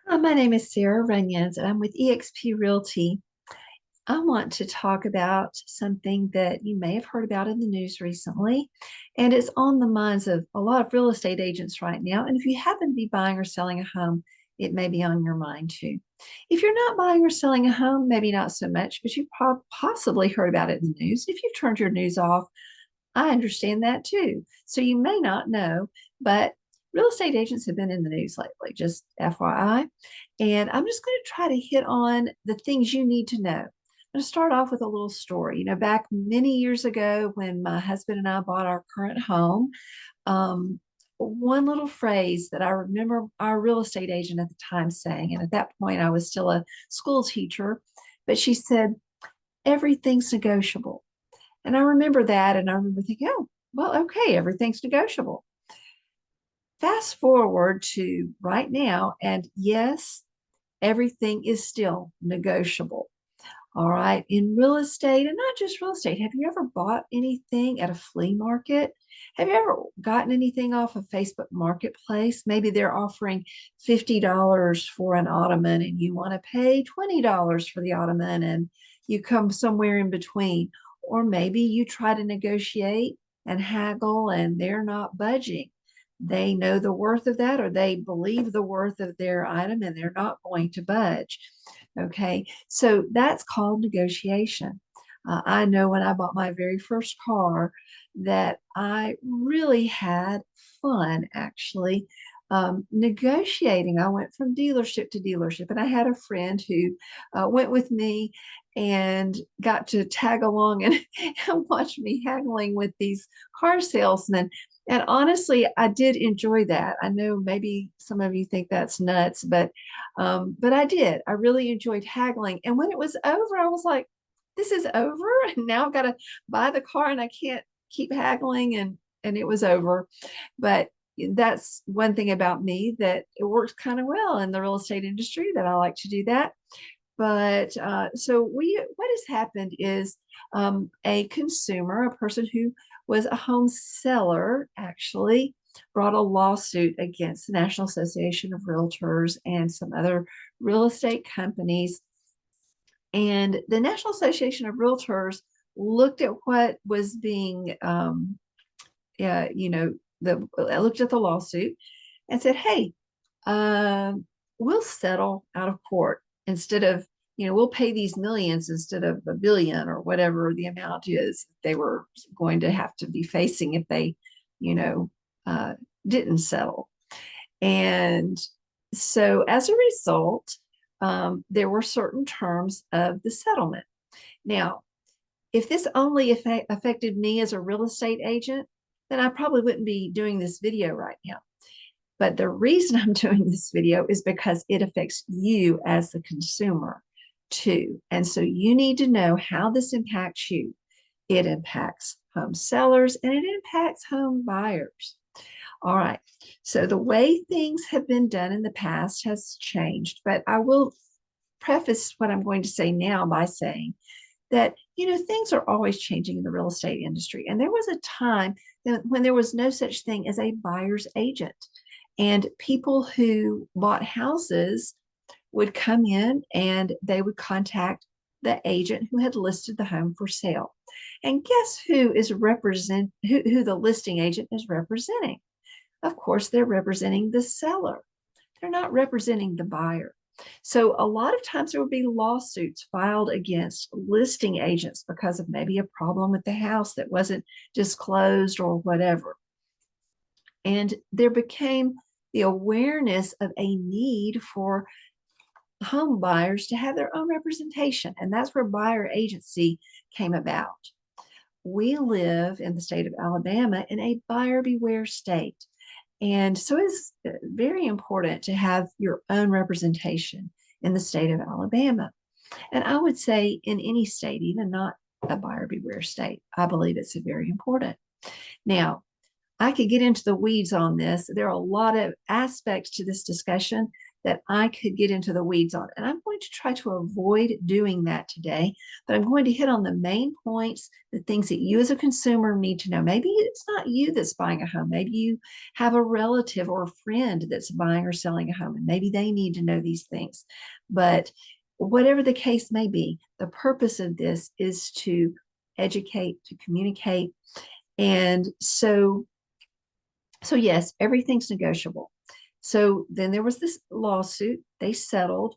Hi, my name is Sara Runyans, and I'm with eXp Realty. I want to talk about something that you may have heard about in the news recently, and it's on the minds of a lot of real estate agents right now. And if you happen to be buying or selling a home, it may be on your mind too. If you're not buying or selling a home, maybe not so much, but you've possibly heard about it in the news. If you've turned your news off, I understand that too. So you may not know, but real estate agents have been in the news lately, just FYI. And I'm just going to try to hit on the things you need to know. I'm going to start off with a little story. Back many years ago when my husband and I bought our current home, one little phrase that I remember our real estate agent at the time saying, and at that point I was still a school teacher, but she said, everything's negotiable. And I remember that, and I remember thinking, oh, well, okay, everything's negotiable. Fast forward to right now, and yes, everything is still negotiable. All right. In real estate, and not just real estate, have you ever bought anything at a flea market? Have you ever gotten anything off of Facebook Marketplace? Maybe they're offering $50 for an ottoman and you want to pay $20 for the ottoman and you come somewhere in between. Or maybe you try to negotiate and haggle and they're not budging. They know the worth of that or they believe the worth of their item and they're not going to budge. Okay, so that's called negotiation. I know when I bought my very first car that I really had fun actually negotiating. I went from dealership to dealership, and I had a friend who went with me and got to tag along and, and watch me haggling with these car salesmen. And honestly, I did enjoy that. I know maybe some of you think that's nuts, but I did. I really enjoyed haggling. And when it was over, I was like, this is over. And now I've got to buy the car and I can't keep haggling and it was over. But that's one thing about me that it works kind of well in the real estate industry that I like to do that. But so what has happened is a consumer, a person who was a home seller, actually brought a lawsuit against the National Association of Realtors and some other real estate companies. And the National Association of Realtors looked at what was being, you know, looked at the lawsuit and said, "Hey, uh, we'll settle out of court instead of, we'll pay these millions instead of a billion or whatever the amount is they were going to have to be facing if they, you know, uh, didn't settle." And so as a result, there were certain terms of the settlement. Now, if this only affected me as a real estate agent, then I probably wouldn't be doing this video right now. But the reason I'm doing this video is because it affects you as the consumer too. And so you need to know how this impacts you. It impacts home sellers and it impacts home buyers. All right. So the way things have been done in the past has changed, but I will preface what I'm going to say now by saying that, things are always changing in the real estate industry. And there was a time when there was no such thing as a buyer's agent. And people who bought houses would come in and they would contact the agent who had listed the home for sale. And guess who the listing agent is representing? Of course, they're representing the seller. They're not representing the buyer. So a lot of times there would be lawsuits filed against listing agents because of maybe a problem with the house that wasn't disclosed or whatever. And there became the awareness of a need for home buyers to have their own representation. And that's where buyer agency came about. We live in the state of Alabama in a buyer beware state. And so it's very important to have your own representation in the state of Alabama. And I would say in any state, even not a buyer beware state, I believe it's very important. Now, I could get into the weeds on this. There are a lot of aspects to this discussion that I could get into the weeds on. And I'm going to try to avoid doing that today, but I'm going to hit on the main points, the things that you as a consumer need to know. Maybe it's not you that's buying a home. Maybe you have a relative or a friend that's buying or selling a home, and maybe they need to know these things. But whatever the case may be, the purpose of this is to educate, to communicate. And so yes, everything's negotiable. So then there was this lawsuit, they settled.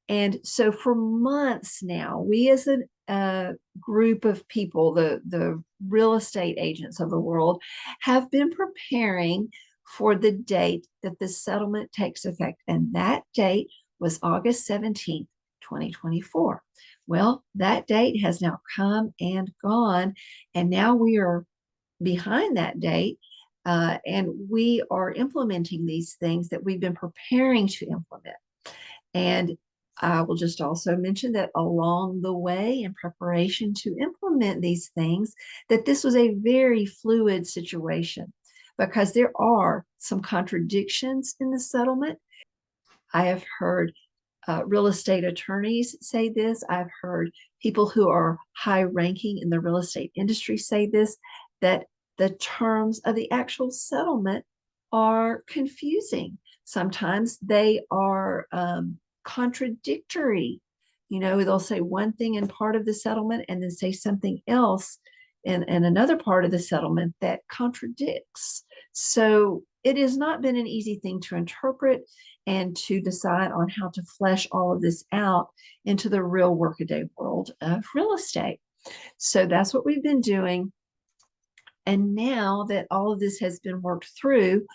And so for months now, we as a group of people, the real estate agents of the world, have been preparing for the date that the settlement takes effect. And that date was August 17th, 2024. Well, that date has now come and gone, and now we are behind that date. And we are implementing these things that we've been preparing to implement. And I will just also mention that along the way, in preparation to implement these things, that this was a very fluid situation because there are some contradictions in the settlement. I have heard real estate attorneys say this. I've heard people who are high ranking in the real estate industry say this, that the terms of the actual settlement are confusing. Sometimes they are contradictory. You know, they'll say one thing in part of the settlement and then say something else in another part of the settlement that contradicts. So it has not been an easy thing to interpret and to decide on how to flesh all of this out into the real workaday world of real estate. So that's what we've been doing. And now that all of this has been worked through,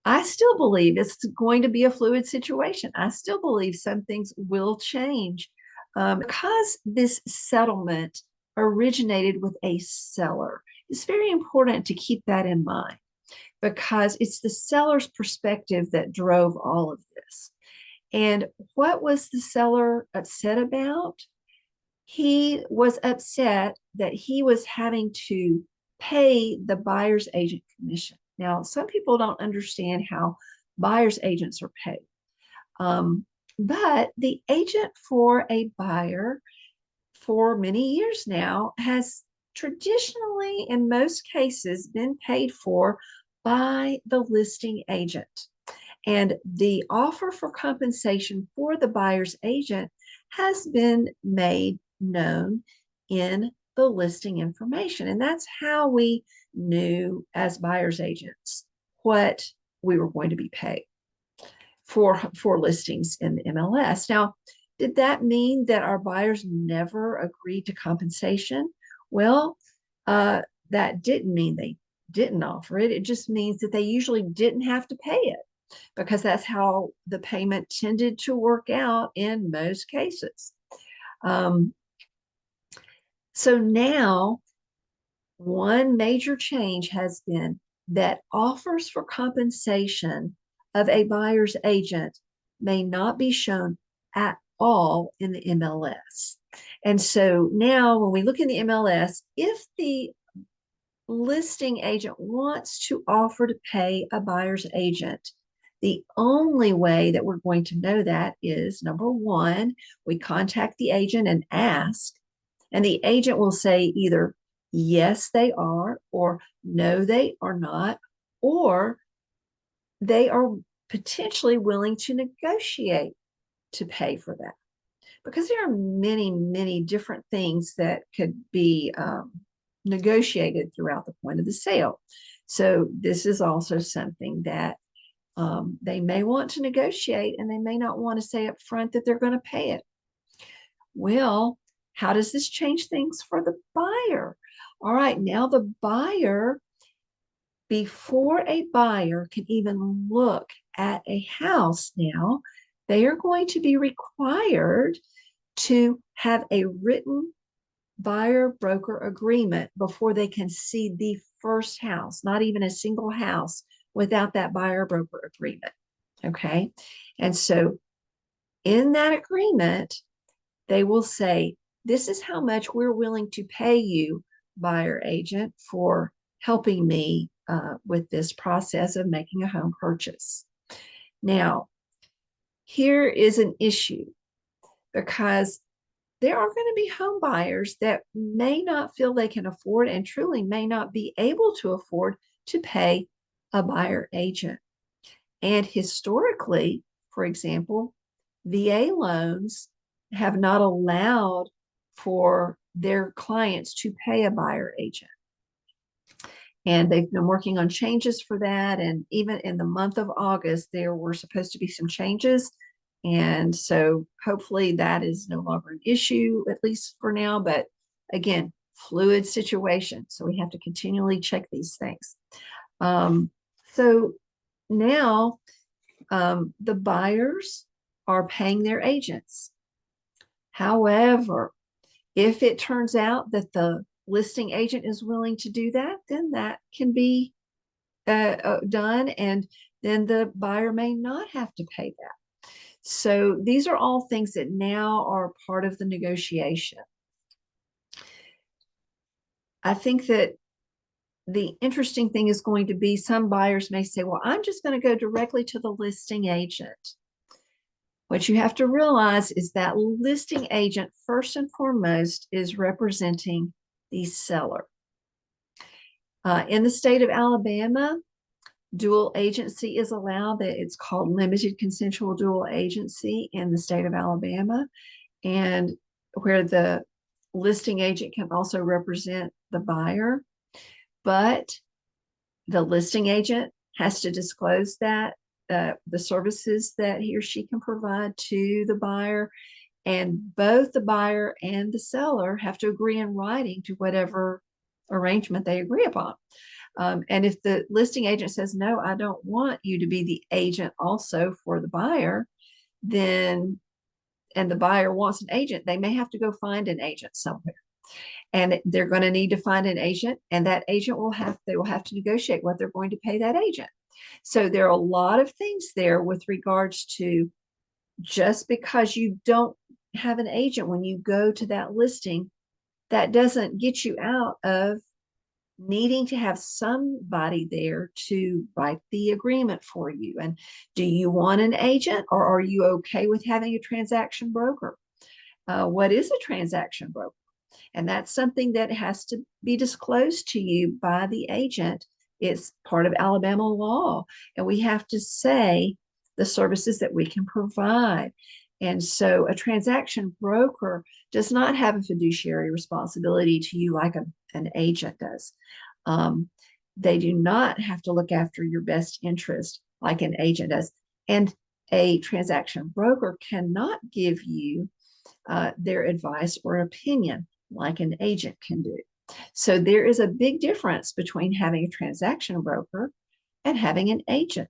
I still believe it's going to be a fluid situation. I still believe some things will change because this settlement originated with a seller. It's very important to keep that in mind because it's the seller's perspective that drove all of this. And what was the seller upset about? He was upset that he was having to pay the buyer's agent commission. Now, some people don't understand how buyer's agents are paid. But the agent for a buyer for many years now has traditionally, in most cases, been paid for by the listing agent. And the offer for compensation for the buyer's agent has been made known in the listing information. And that's how we knew as buyer's agents what we were going to be paid for listings in the MLS. Now, did that mean that our buyers never agreed to compensation? Well, that didn't mean they didn't offer it. It just means that they usually didn't have to pay it because that's how the payment tended to work out in most cases. So now, one major change has been that offers for compensation of a buyer's agent may not be shown at all in the MLS. And so now when we look in the MLS, if the listing agent wants to offer to pay a buyer's agent, the only way that we're going to know that is, number one, we contact the agent and ask, and the agent will say either yes, they are, or no, they are not, or they are potentially willing to negotiate to pay for that. Because there are many, many different things that could be negotiated throughout the point of the sale. So this is also something that they may want to negotiate, and they may not want to say up front that they're going to pay it. Well, how does this change things for the buyer? All right, now the buyer, before a buyer can even look at a house now, they are going to be required to have a written buyer broker agreement before they can see the first house, not even a single house without that buyer broker agreement. Okay. And so in that agreement, they will say, this is how much we're willing to pay you, buyer agent, for helping me with this process of making a home purchase. Now, here is an issue because there are going to be home buyers that may not feel they can afford and truly may not be able to afford to pay a buyer agent. And historically, for example, VA loans have not allowed for their clients to pay a buyer agent. And they've been working on changes for that. And even in the month of August, there were supposed to be some changes. And so hopefully that is no longer an issue, at least for now. But again, fluid situation. So we have to continually check these things. So now the buyers are paying their agents. However, if it turns out that the listing agent is willing to do that, then that can be done, and then the buyer may not have to pay that. So these are all things that now are part of the negotiation. I think that the interesting thing is going to be some buyers may say, well, I'm just going to go directly to the listing agent. What you have to realize is that listing agent, first and foremost, is representing the seller. In the state of Alabama, dual agency is allowed. It's called limited consensual dual agency in the state of Alabama, and where the listing agent can also represent the buyer, but the listing agent has to disclose that the services that he or she can provide to the buyer, and both the buyer and the seller have to agree in writing to whatever arrangement they agree upon. And if the listing agent says, no, I don't want you to be the agent also for the buyer, then, and the buyer wants an agent, they may have to go find an agent somewhere. And they're going to need to find an agent, and that agent they will have to negotiate what they're going to pay that agent. So there are a lot of things there with regards to just because you don't have an agent when you go to that listing, that doesn't get you out of needing to have somebody there to write the agreement for you. And do you want an agent, or are you okay with having a transaction broker? What is a transaction broker? And that's something that has to be disclosed to you by the agent. It's part of Alabama law, and we have to say the services that we can provide. And so a transaction broker does not have a fiduciary responsibility to you like an agent does. They do not have to look after your best interest like an agent does. And a transaction broker cannot give you their advice or opinion like an agent can do. So there is a big difference between having a transaction broker and having an agent.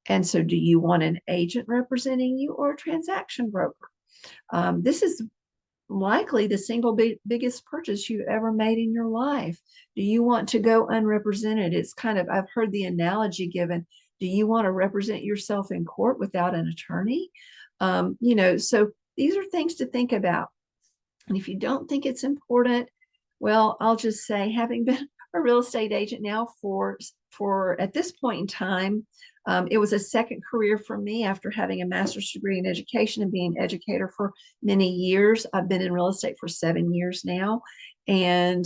And so do you want an agent representing you or a transaction broker? This is likely the single biggest purchase you've ever made in your life. Do you want to go unrepresented? It's kind of, I've heard the analogy given, do you want to represent yourself in court without an attorney? So these are things to think about. And if you don't think it's important, well, I'll just say, having been a real estate agent now for at this point in time, it was a second career for me after having a master's degree in education and being an educator for many years. I've been in real estate for 7 years now, and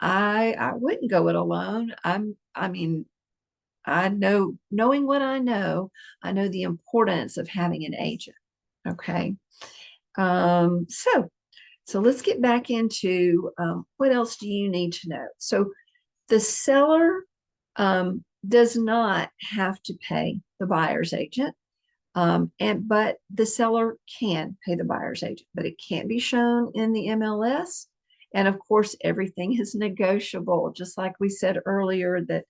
I wouldn't go it alone. I know, knowing what I know the importance of having an agent. Okay. So let's get back into what else do you need to know? So the seller does not have to pay the buyer's agent, but the seller can pay the buyer's agent, but it can't be shown in the MLS. And of course, everything is negotiable, just like we said earlier, that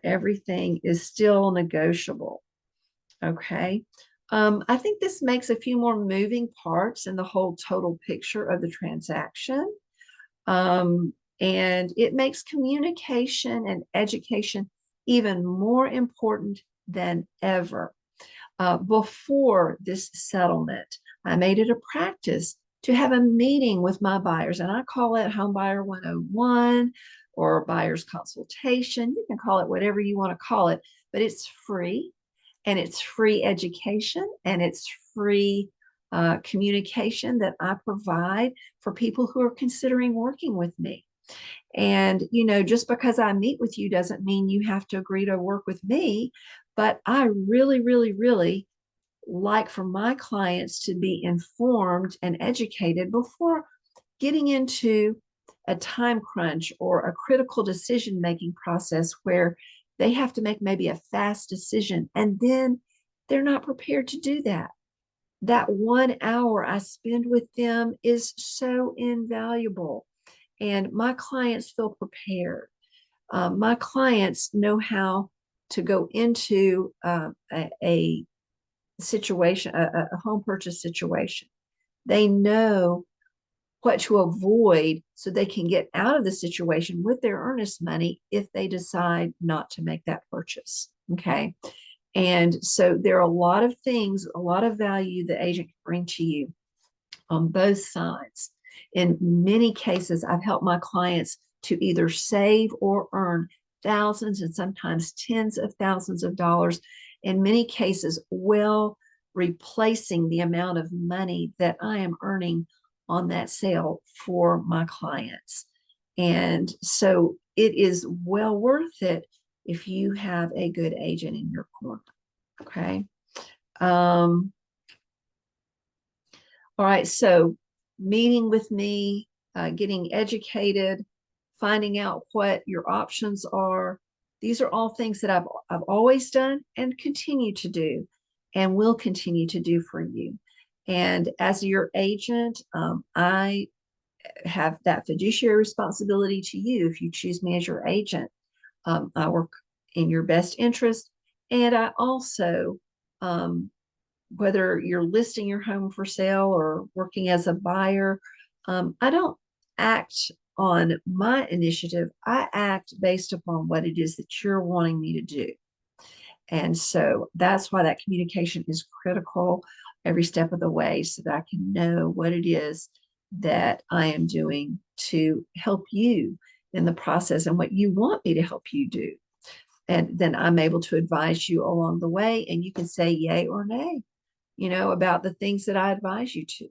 everything is still negotiable. Okay. I think this makes a few more moving parts in the whole total picture of the transaction. And it makes communication and education even more important than ever. Before this settlement, I made it a practice to have a meeting with my buyers, and I call it Home Buyer 101 or buyer's consultation. You can call it whatever you want to call it, but it's free. and it's free education, and it's free communication that I provide for people who are considering working with me. And, just because I meet with you doesn't mean you have to agree to work with me. But I really, really, really like for my clients to be informed and educated before getting into a time crunch or a critical decision making process where they have to make maybe a fast decision and then they're not prepared to do that. That 1 hour I spend with them is so invaluable, and my clients feel prepared. My clients know how to go into a situation, a home purchase situation. They know what to avoid so they can get out of the situation with their earnest money if they decide not to make that purchase. Okay. And so there are a lot of things, a lot of value the agent can bring to you on both sides. In many cases, I've helped my clients to either save or earn thousands and sometimes tens of thousands of dollars. In many cases, well, replacing the amount of money that I am earning on that sale for my clients. And so it is well worth it if you have a good agent in your corner. Okay. All right. So meeting with me, getting educated, finding out what your options are. These are all things that I've always done and continue to do and will continue to do for you. And as your agent, I have that fiduciary responsibility to you if you choose me as your agent. I work in your best interest. And I also, whether you're listing your home for sale or working as a buyer, I don't act on my initiative. I act based upon what it is that you're wanting me to do. And so that's why that communication is critical every step of the way so that I can know what it is that I am doing to help you in the process and what you want me to help you do. And then I'm able to advise you along the way, and you can say yay or nay, about the things that I advise you to.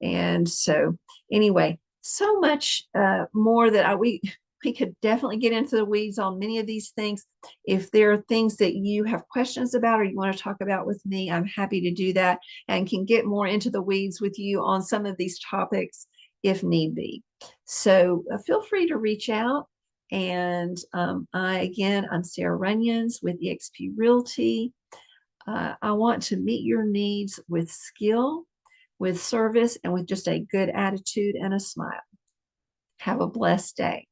And so, anyway, so much more that we could definitely get into the weeds on many of these things. If there are things that you have questions about or you want to talk about with me, I'm happy to do that and can get more into the weeds with you on some of these topics if need be. So feel free to reach out. And I'm Sara Runyans with eXp Realty. I want to meet your needs with skill, with service, and with just a good attitude and a smile. Have a blessed day.